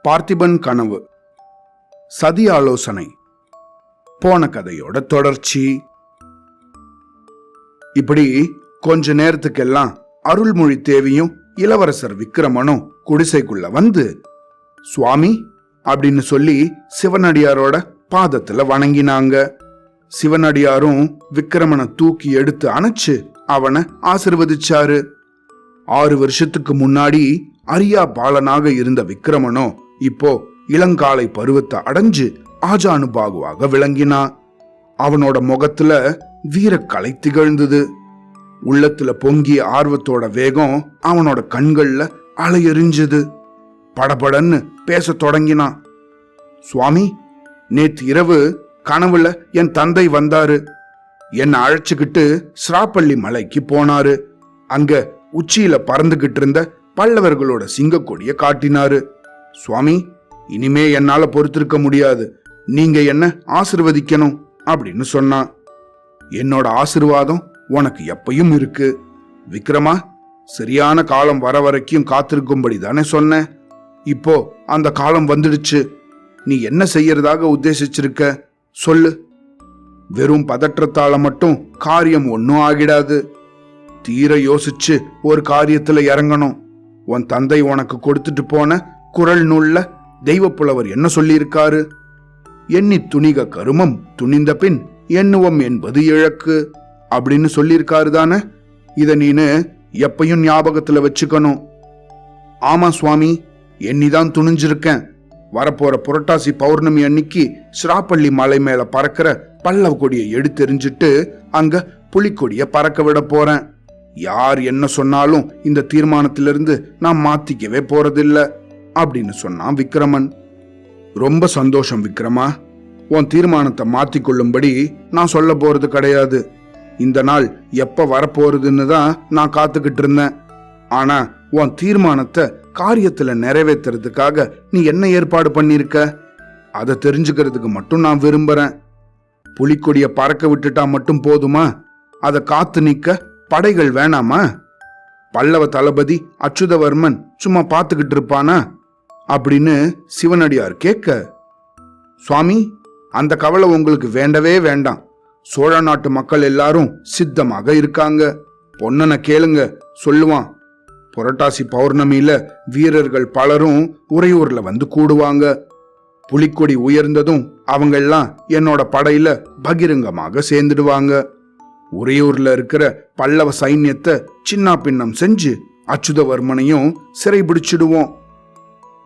பார்த்திபன் கனவு, சதி ஆலோசனை, போன கதையோட தொடர்ச்சி. இப்படி கொஞ்ச நேரத்துக்கெல்லாம் அருள்மொழி தேவியும் இளவரசர் விக்கிரமனும் குடிசைக்குள்ள வந்து சுவாமி அப்படின்னு சொல்லி சிவனடியாரோட பாதத்துல வணங்கினாங்க. சிவனடியாரும் விக்கிரமனை தூக்கி எடுத்து அணைச்சு அவனை ஆசிர்வதிச்சாரு. 6 வருஷத்துக்கு முன்னாடி அரியா பாலனாக இருந்த விக்கிரமனோ இப்போ இளங்காலை பருவத்தை அடைஞ்சு ஆஜானுபாகுவாக விளங்கினான். அவனோட முகத்துல வீரக்கலை திகழ்ந்தது. உள்ளத்துல பொங்கிய ஆர்வத்தோட வேகம் அவனோட கண்கள்ல அலையெறிஞ்சது. படபடன்னு பேச தொடங்கினான். சுவாமி, நேத்து இரவு கனவுல என் தந்தை வந்தாரு. என்னை அழைச்சுக்கிட்டு சிராப்பள்ளி மலைக்கு போனாரு. அங்க உச்சியில பறந்துகிட்டு இருந்த பல்லவர்களோட சிங்கக்கொடிய காட்டினாரு. சுவாமி, இனிமே என்னால பொறுத்திருக்க முடியாது, நீங்க என்ன ஆசிர்வதிக்கணும் அப்படின்னு சொன்னான். என்னோட ஆசிர்வாதம் உனக்கு எப்பயும் இருக்கு விக்ரமா. சரியான காலம் வர வரைக்கும் காத்திருக்கும்படி தானே சொன்ன. இப்போ அந்த காலம் வந்துடுச்சு. நீ என்ன செய்யறதாக உத்தேசிச்சிருக்க சொல்லு. வெறும் பதற்றத்தால மட்டும் காரியம் ஒன்னும் ஆகிடாது. தீர யோசிச்சு ஒரு காரியத்துல இறங்கணும். உன் தந்தை உனக்கு கொடுத்துட்டு போன குறள் நூல்ல தெய்வப்புலவர் என்ன சொல்லியிருக்காரு? எண்ணி துணிக கருமம் துணிந்த பின் எண்ணுவம் என்பது இழக்கு அப்படின்னு சொல்லியிருக்காரு தானே. இத நீனு எப்பயும் ஞாபகத்துல வச்சுக்கணும். ஆமா சுவாமி, எண்ணிதான் துணிஞ்சிருக்கேன். வரப்போற புரட்டாசி பௌர்ணமி அன்னைக்கு சிராப்பள்ளி மலை மேல பறக்கிற பல்லவ கொடியை எடுத்தெறிஞ்சிட்டு அங்க புலிக்கொடிய பறக்க விட போறேன். யார் என்ன சொன்னாலும் இந்த தீர்மானத்திலிருந்து நான் மாத்திக்கவே போறதில்ல அப்படின்னு சொன்னான் விக்ரமன். ரொம்ப சந்தோஷம் விக்ரமா. உன் தீர்மானத்தை மாத்திக்கொள்ளும்படி நான் சொல்ல போறது கிடையாது. இந்த நாள் எப்ப வரப்போறதுன்னு தான் நான் காத்துக்கிட்டு இருந்தேன். ஆனா உன் தீர்மானத்தை காரியத்துல நிறைவேற்றுறதுக்காக நீ என்ன ஏற்பாடு பண்ணிருக்க அதை தெரிஞ்சுக்கிறதுக்கு மட்டும் நான் விரும்புறேன். புலிக்கொடிய பறக்க விட்டுட்டா மட்டும் போதுமா? அதை காத்து நிக்க படைகள் வேணாமா? பல்லவ தளபதி அச்சுதவர்மன் சும்மா பார்த்துக்கிட்டு இருப்பானா அப்படின்னு சிவனடியார் கேட்க, சுவாமி, அந்த கவலை உங்களுக்கு வேண்டவே வேண்டாம். சோழ நாட்டு மக்கள் எல்லாரும் சித்தமாக இருக்காங்க. பொன்னனை கேளுங்க, சொல்லுவான். புரட்டாசி பௌர்ணமியில வீரர்கள் பலரும் உறையூர்ல வந்து கூடுவாங்க. புலிக்கொடி உயர்ந்ததும் அவங்கெல்லாம் என்னோட படையில பகிரங்கமாக சேர்ந்துடுவாங்க. உறையூர்ல இருக்கிற பல்லவ சைன்யத்தை சின்ன பின்னம் செஞ்சு அச்சுதவர்மனையும் சிறை பிடிச்சிடுவோம்.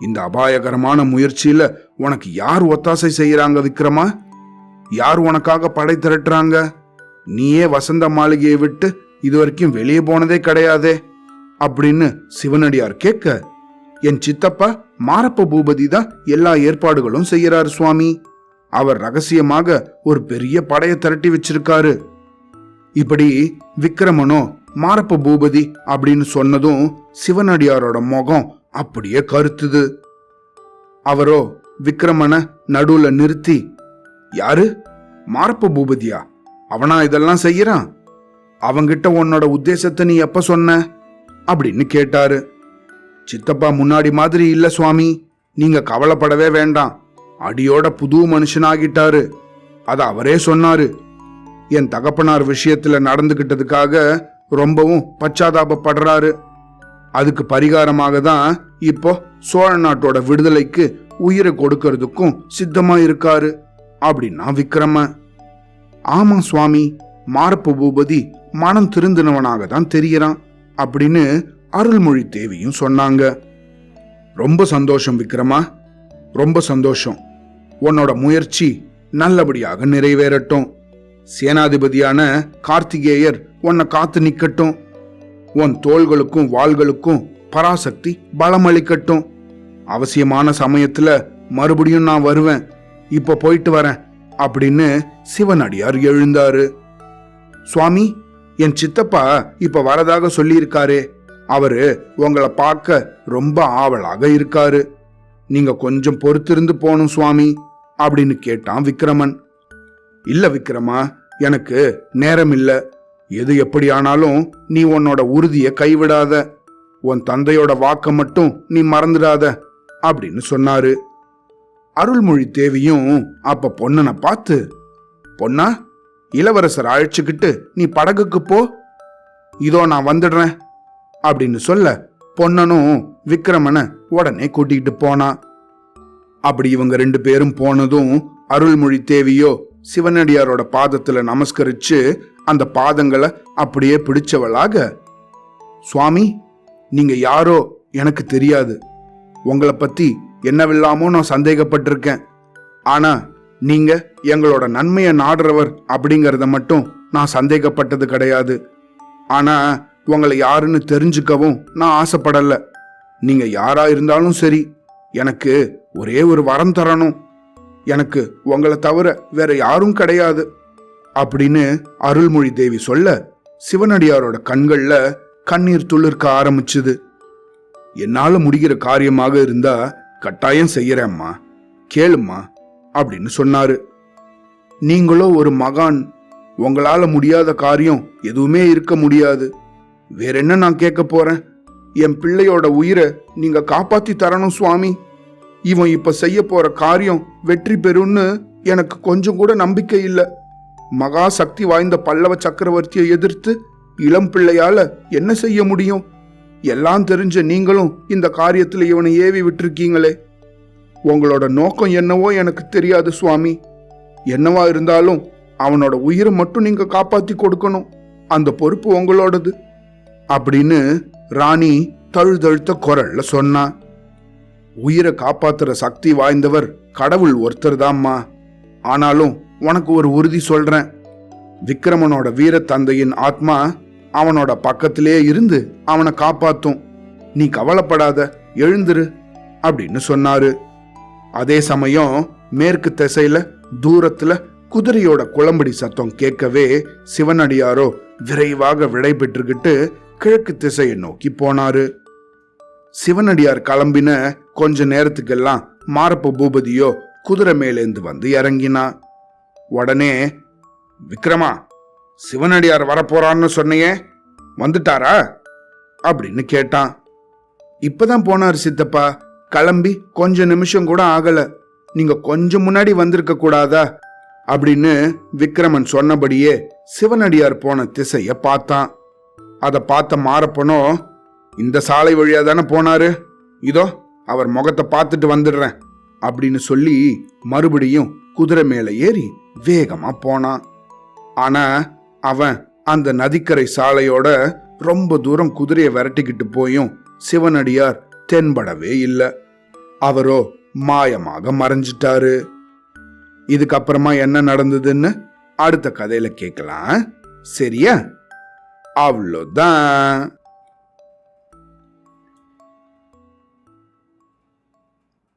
இந்த அபாயகரமான முயற்சியில உனக்கு யார் ஒத்தாசை செய்யறாங்க விக்ரமா? யார் உனக்காக படை திரட்டுறாங்க? நீயே வசந்த மாளிகையை விட்டு இதுவரைக்கும் வெளியே போனதே கிடையாதே அப்படின்னு சிவனடியார் கேட்க, என் சித்தப்பா மாரப்ப பூபதி தான் எல்லா ஏற்பாடுகளும் செய்யறாரு சுவாமி. அவர் ரகசியமாக ஒரு பெரிய படையை திரட்டி வச்சிருக்காரு. இப்படி விக்ரமனோ மாரப்ப பூபதி அப்படின்னு சொன்னதும் சிவனடியாரோட முகம் அப்படியே கருத்துது. அவரோ விக்ரமனை நடுவுல நிறுத்தி, யாரு? மாரப்ப பூபதியா? அவனா இதெல்லாம் செய்யறான்? அவங்கிட்ட உன்னோட உத்தேசத்தை நீ எப்ப சொன்ன அப்படின்னு கேட்டாரு. சித்தப்பா முன்னாடி மாதிரி இல்ல சுவாமி, நீங்க கவலைப்படவே வேண்டாம். அடியோட புது மனுஷனாகிட்டாரு. அத அவரே சொன்னாரு. என் தகப்பனார் விஷயத்துல நடந்துகிட்டதுக்காக ரொம்பவும் பச்சாதாபப்படுறாரு. அதுக்கு பரிகாரமாக தான் இப்போ சோழ நாட்டோட விடுதலைக்கு உயிரை கொடுக்கறதுக்கும் சித்தமா இருக்காரு அப்படின்னா விக்ரம. ஆமா சுவாமி, மாரப்ப பூபதி மனம் திருந்தினவனாக தான் தெரியறான் அப்படின்னு அருள்மொழி தேவியும் சொன்னாங்க. ரொம்ப சந்தோஷம் விக்ரமா, ரொம்ப சந்தோஷம். உன்னோட முயற்சி நல்லபடியாக நிறைவேறட்டும். சேனாதிபதியான கார்த்திகேயர் உன்னை காத்து நிக்கட்டும். உன் தோள்களுக்கும் வாள்களுக்கும் பராசக்தி பலம் அளிக்கட்டும். அவசியமான சமயத்துல மறுபடியும் நான் வருவேன். இப்ப போயிட்டு வரேன் அப்படின்னு சிவனடியார் எழுந்தாரு. சுவாமி, என் சித்தப்பா இப்ப வரதாக சொல்லியிருக்காரே, அவரு உங்களை பார்க்க ரொம்ப ஆவலாக இருக்காரு. நீங்க கொஞ்சம் பொறுத்திருந்து போகணும் சுவாமி அப்படின்னு கேட்டான் விக்ரமன். இல்ல விக்ரமா, எனக்கு நேரம் இல்ல. எது எப்படி ஆனாலும் நீ உன்னோட உறுதியை கைவிடாத. உன் தந்தையோட வாக்க மட்டும் நீ மறந்துடாத அப்படின்னு சொன்னாரு. அருள்மொழி தேவியும் அப்ப பொன்னனை பார்த்து, பொன்னா, இளவரசர் அழைச்சுக்கிட்டு நீ படகுக்கு போ, இதோ நான் வந்துடுறேன் அப்படின்னு சொல்ல பொன்னனும் விக்ரமனை உடனே கூட்டிகிட்டு போனான். அப்படி இவங்க 2 பேரும் போனதும் அருள்மொழி தேவியோ சிவனடியாரோட பாதத்துல நமஸ்கரிச்சு அந்த பாதங்களை அப்படியே பிடிச்சவளாக, சுவாமி, நீங்க யாரோ எனக்கு தெரியாது. உங்களை பத்தி என்னவில்லாமோ நான் சந்தேகப்பட்டிருக்கேன். ஆனா நீங்க எங்களோட நன்மையை நாடுறவர் அப்படிங்கறத மட்டும் நான் சந்தேகப்பட்டது கிடையாது. ஆனா உங்களை யாருன்னு தெரிஞ்சுக்கவும் நான் ஆசைப்படல. நீங்க யாரா இருந்தாலும் சரி, எனக்கு ஒரே ஒரு வரம் தரணும். எனக்கு உங்களை தவிர வேற யாரும் கிடையாது அப்படின்னு அருள்மொழி தேவி சொல்ல சிவனடியாரோட கண்கள்ல கண்ணீர் துளிர்க்க ஆரம்பிச்சுது. என்னால முடிகிற காரியமாக இருந்தா கட்டாயம் செய்யறேம்மா, கேளும்மா அப்படின்னு சொன்னாரு. நீங்களோ ஒரு மகான், உங்களால முடியாத காரியம் எதுவுமே இருக்க முடியாது. வேற என்ன நான் கேட்க போறேன்? என் பிள்ளையோட உயிரை நீங்க காப்பாத்தி தரணும் சுவாமி. இவன் இப்ப செய்ய போற காரியம் வெற்றி பெறும்னு எனக்கு கொஞ்சம் கூட நம்பிக்கை இல்லை. மகா சக்தி வாய்ந்த பல்லவ சக்கரவர்த்தியை எதிர்த்து இளம் பிள்ளையால என்ன செய்ய முடியும்? எல்லாம் தெரிஞ்ச நீங்களும் இந்த காரியத்துல இவனை ஏவி விட்டுருக்கீங்களே. உங்களோட நோக்கம் என்னவோ எனக்கு தெரியாது சுவாமி. என்னவா இருந்தாலும் அவனோட உயிரை மட்டும் நீங்க காப்பாத்தி கொடுக்கணும். அந்த பொறுப்பு உங்களோடது அப்படின்னு ராணி தழுதழுத்த குரல்ல சொன்னா. உயிரை காப்பாத்துற சக்தி வாய்ந்தவர் கடவுள் ஒருத்தர் தான்மா. ஆனாலும் உனக்கு ஒரு உறுதி சொல்றேன். விக்ரமனோட வீர தந்தையின் ஆத்மா அவனோட பக்கத்திலே இருந்து அவனை காப்பாத்தும். நீ கவலைப்படாத, எழுந்துரு அப்படின்னு சொன்னாரு. அதே சமயம் மேற்கு திசையில தூரத்துல குதிரையோட குளம்படி சத்தம் கேட்கவே சிவனடியாரோ விரைவாக விடை பெற்றுக்கிட்டு கிழக்கு திசையை நோக்கி போனாரு. சிவனடியார் கிளம்பின கொஞ்ச நேரத்துக்கெல்லாம் மாரப்ப பூபதியோ குதிரை மேலேந்து வந்து இறங்கினா. உடனே, விக்ரமா, சிவனடியார் வரப்போறான்னு சொன்னையே, வந்துட்டாரா அப்படின்னு கேட்டான். இப்பதான் போனார் சித்தப்பா, கிளம்பி கொஞ்ச நிமிஷம் கூட ஆகல. நீங்க கொஞ்சம் முன்னாடி வந்திருக்க கூடாதா அப்படின்னு விக்ரமன் சொன்னபடியே சிவனடியார் போன திசைய பார்த்தான். அதை பார்த்த மாரப்பனோ, இந்த சாலை வழியா தானே போனாரு, இதோ அவர் முகத்தை பார்த்துட்டு வந்துடுறேன் அப்படின்னு சொல்லி மறுபடியும் குதிரை மேல ஏறி வேகமா போனான். ஆனா அவன் அந்த நதிக்கரை சாலையோட ரொம்ப தூரம் குதிரையை விரட்டிக்கிட்டு போயும் சிவனடியார் தென்படவே இல்லை. அவரோ மாயமாக மறைஞ்சிட்டாரு. இதுக்கப்புறமா என்ன நடந்ததுன்னு அடுத்த கதையில கேட்கலாம். சரியா? அவ்வளோதான்.